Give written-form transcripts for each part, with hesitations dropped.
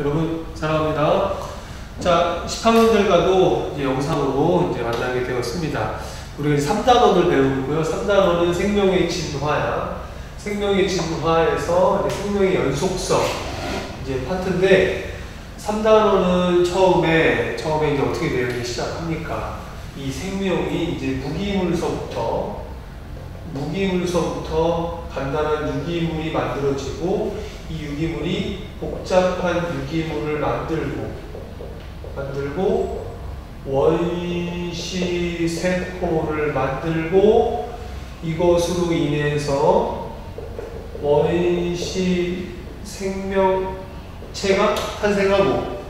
여러분 사랑합니다. 자, 10학년들과도 이제 영상으로 이제 만나게 되었습니다. 우리가 이제 3단원을 배우고요. 3단원은 생명의 진화야. 생명의 진화에서 이제 생명의 연속성 이제 파트인데, 3단원은 처음에 이제 어떻게 내용이 시작합니까? 이 생명이 이제 무기물서부터 간단한 유기물이 만들어지고, 이 유기물이 복잡한 유기물을 만들고 원시세포를 만들고, 이것으로 인해서 원시 생명체가 탄생하고,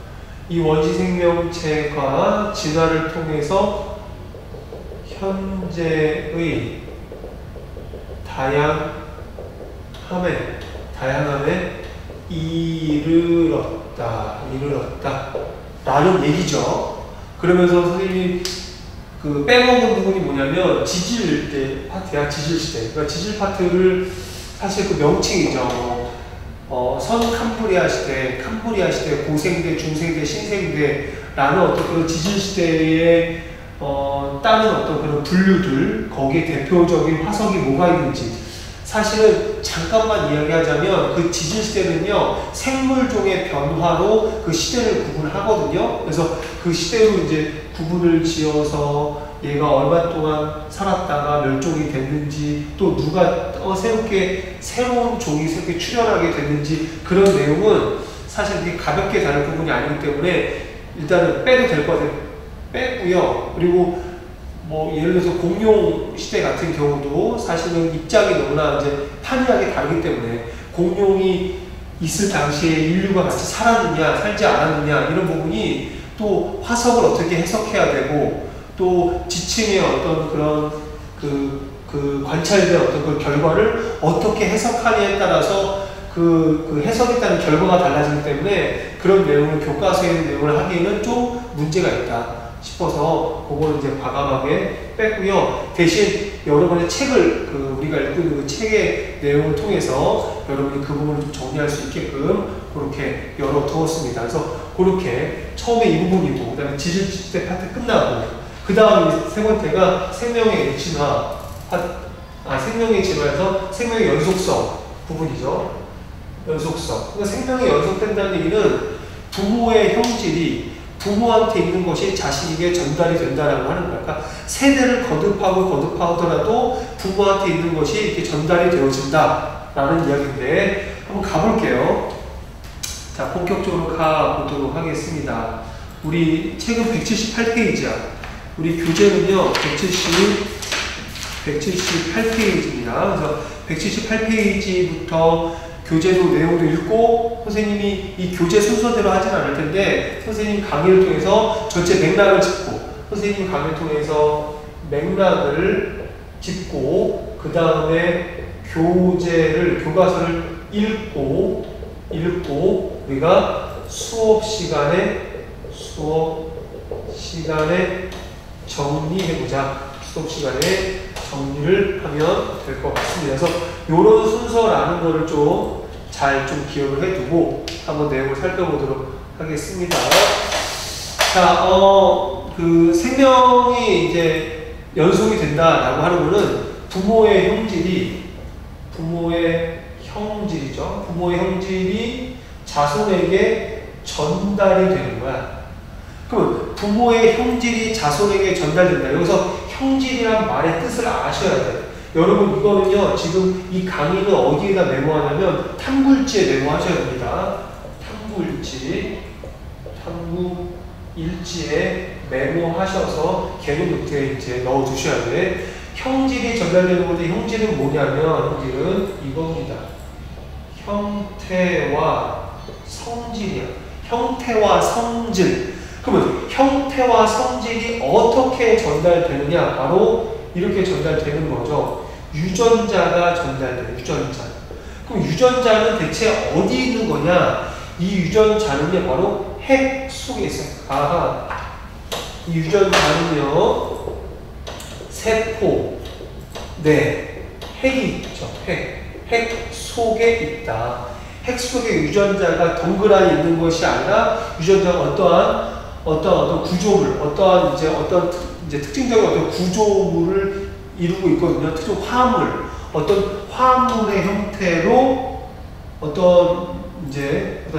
이 원시 생명체가 진화를 통해서 현재의 다양함에 이르렀다 라는 얘기죠. 그러면서 선생님이 그 빼먹은 부분이 뭐냐면 지질 때 파트야. 지질 시대. 그러니까 지질 파트를 사실 그 명칭이죠. 선 캄브리아 시대, 고생대, 중생대, 신생대라는 어떤 그런 지질 시대에 다른 어떤 그런 분류들, 거기에 대표적인 화석이 뭐가 있는지, 사실은 잠깐만 이야기하자면 그 지질 시대는요, 생물종의 변화로 그 시대를 구분하거든요. 그래서 그 시대로 이제 구분을 지어서 얘가 얼마 동안 살았다가 멸종이 됐는지, 또 누가 새로운 종이 새롭게 출현하게 됐는지, 그런 내용은 사실 이게 가볍게 다룰 부분이 아니기 때문에 일단은 빼도 될 것 같아요. 빼고요. 그리고 뭐 예를 들어서 공룡 시대 같은 경우도 사실은 입장이 너무나 이제 판이하게 다르기 때문에, 공룡이 있을 당시에 인류가 같이 살았느냐 살지 않았느냐 이런 부분이, 또 화석을 어떻게 해석해야 되고, 또 지층의 어떤 그런 그 관찰된 어떤 그 결과를 어떻게 해석하냐에 따라서 그 해석에 따른 결과가 달라지기 때문에, 그런 내용을 교과서에 있는 내용을 하기에는 좀 문제가 있다 싶어서 그거는 이제 과감하게 뺐고요. 대신 여러분의 책을 우리가 읽고 있는 그 책의 내용을 통해서 여러분이 그 부분을 좀 정리할 수 있게끔 그렇게 열어두었습니다. 그래서 그렇게 처음에 이 부분이고, 그 다음에 지질시대 파트 끝나고, 그 다음 세 번째가 생명의 진화 생명의 진화에서 생명의 연속성 부분이죠. 연속성. 그러니까 생명이 연속된다는 얘기는 부모의 형질이 부모한테 있는 것이 자식에게 전달이 된다라고 하는 거야. 그러니까 세대를 거듭하더라도 부모한테 있는 것이 이렇게 전달이 되어진다라는 이야기인데, 한번 가볼게요. 자, 본격적으로 가보도록 하겠습니다. 우리 책은 178페이지야. 우리 교재는요, 178페이지입니다. 그래서 178페이지부터 교재도 내용도 읽고, 선생님이 이 교재 순서대로 하진 않을 텐데, 선생님 강의를 통해서 전체 맥락을 짚고, 선생님 강의를 통해서 맥락을 짚고, 그 다음에 교과서를 읽고, 우리가 수업 시간에 정리해보자. 수업 시간에 정리를 하면 될 것 같습니다. 그래서 이런 순서라는 거를 좀 잘 기억을 해두고 한번 내용을 살펴보도록 하겠습니다. 자, 그 생명이 이제 연속이 된다라고 하는 거는 부모의 형질이 자손에게 전달이 되는 거야. 그럼 부모의 형질이 자손에게 전달된다. 여기서 형질이란 말의 뜻을 아셔야 돼요. 여러분, 이거는요, 지금 이 강의는 어디에다 메모하냐면 탐구일지에 메모하셔야 됩니다. 탐구일지에 메모하셔서 개념 노트에 이제 넣어두셔야 돼. 형질이 전달되는 건데, 형질은 뭐냐면, 형질은 이겁니다. 형태와 성질이야. 형태와 성질. 그러면 형태와 성질이 어떻게 전달되느냐? 바로 이렇게 전달되는 거죠. 유전자가 전달돼요. 유전자. 그럼 유전자는 대체 어디 있는 거냐? 이 유전자는요, 바로 핵 속에 있어요. 이 유전자는요, 세포, 핵이 있죠. 핵 속에 있다. 핵 속에 유전자가 덩그러니 있는 것이 아니라 유전자가 어떠한 구조물, 어떠한 이제 특징적인 어떤 구조물을 이루고 있거든요. 특정 화합물, 어떤 화합물의 형태로 어떤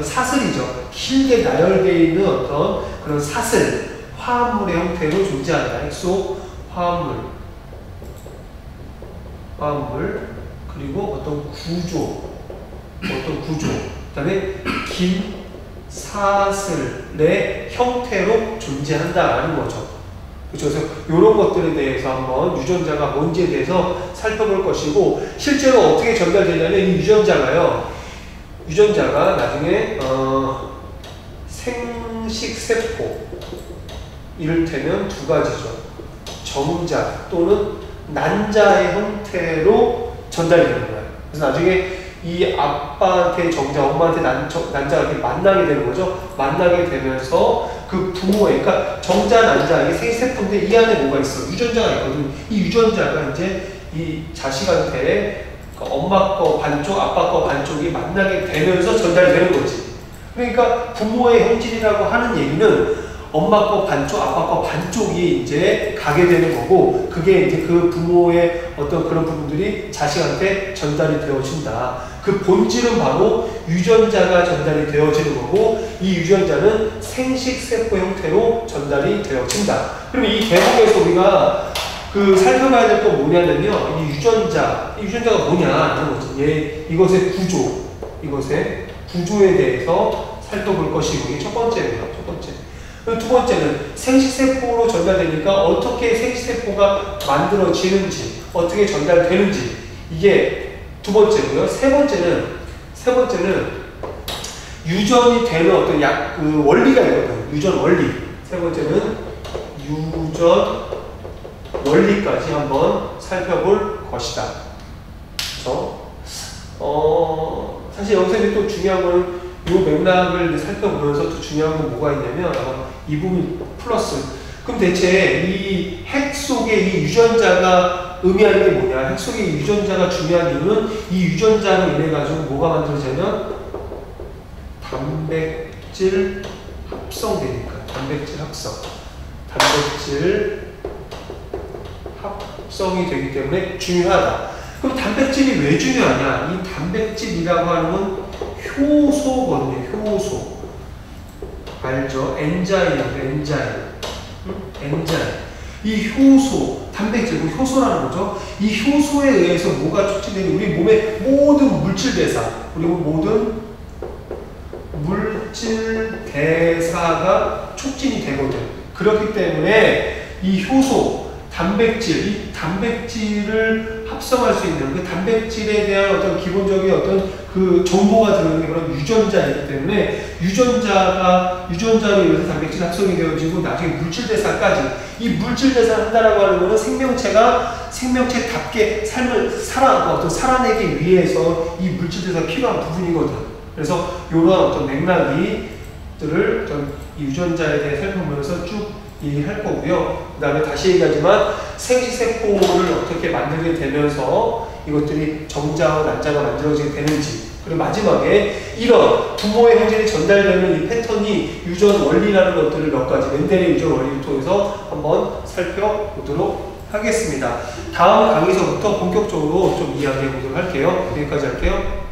사슬이죠. 길게 나열되어 있는 어떤 그런 사슬, 화합물의 형태로 존재한다. 핵속 화합물, 그리고 어떤 구조, 그 다음에 긴 사슬의 형태로 존재한다라는 거죠. 그렇죠? 그래서 이런 것들에 대해서 한번 유전자가 뭔지에 대해서 살펴볼 것이고, 실제로 어떻게 전달되냐면 이 유전자가 나중에 생식세포, 이를테면 두 가지죠. 정자 또는 난자의 형태로 전달이 되는 거예요. 그래서 나중에 이 아빠한테 정자, 엄마한테 난자가 이렇게 만나게 되는 거죠. 만나게 되면서 그 부모의, 그러니까 정자, 난자, 이게 생세포인데 이 안에 뭐가 있어? 유전자가 있거든요. 이 유전자가 이제 이 자식한테 엄마 거 반쪽, 아빠 거 반쪽이 만나게 되면서 전달이 되는 거지. 그러니까 부모의 형질이라고 하는 얘기는 엄마 거 반쪽, 아빠 거 반쪽이 이제 가게 되는 거고, 그게 이제 그 부모의 어떤 그런 부분들이 자식한테 전달이 되어진다. 그 본질은 바로 유전자가 전달이 되어지는 거고, 이 유전자는 생식세포 형태로 전달이 되어진다. 그럼 이 대목에서 우리가 살펴봐야 될 건 뭐냐면요. 이 유전자가 뭐냐, 하는 거지. 이것의 구조에 대해서 살펴볼 것이고, 이게 첫 번째예요. 두 번째는 생식세포로 전달되니까 어떻게 생식세포가 만들어지는지, 어떻게 전달되는지, 이게 두 번째고요. 세 번째는 유전이 되는 어떤 원리가 있거든요. 유전 원리. 세 번째는 유전 원리까지 한번 살펴볼 것이다. 그래서 사실 여기서 이제 또 중요한 건 이 맥락을 살펴보면서 또 중요한 건 뭐가 있냐면 이 부분 플러스. 그럼 대체 이 핵 속에 이 유전자가 의미하는 게 뭐냐? 핵 속에 이 유전자가 중요한 이유는 이 유전자로 인해 가지고 뭐가 만들어지냐면 단백질 합성되니까. 단백질 합성이 되기 때문에 중요하다. 그럼 단백질이 왜 중요하냐? 이 단백질이라고 하는 건 효소거든요. 효소. 알죠? 엔자임. 이 효소, 단백질, 효소라는 거죠. 이 효소에 의해서 뭐가 촉진되니? 우리 몸의 모든 물질 대사가 촉진이 되거든. 그렇기 때문에 이 효소, 이 단백질을 합성할 수 있는 그 단백질에 대한 어떤 기본적인 어떤 그 정보가 들어있는 그런 유전자이기 때문에 유전자로 인해서 단백질 합성이 되어지고 나중에 물질 대사까지, 이 물질 대사를 한다라고 하는 것은 생명체답게 살아내기 위해서 이 물질 대사가 필요한 부분이거든. 그래서 이런 어떤 맥락들을 이 유전자에 대해 살펴보면서 쭉 얘기할 거고요. 그 다음에 다시 얘기하지만 생식세포를 어떻게 만들게 되면서 이것들이 정자와 난자가 만들어지게 되는지, 그리고 마지막에 이런 부모의 형질이 전달되는 이 패턴이 유전 원리라는 것들을 몇 가지 멘델의 유전 원리를 통해서 한번 살펴보도록 하겠습니다. 다음 강의서부터 본격적으로 좀 이야기해 보도록 할게요. 여기까지 할게요.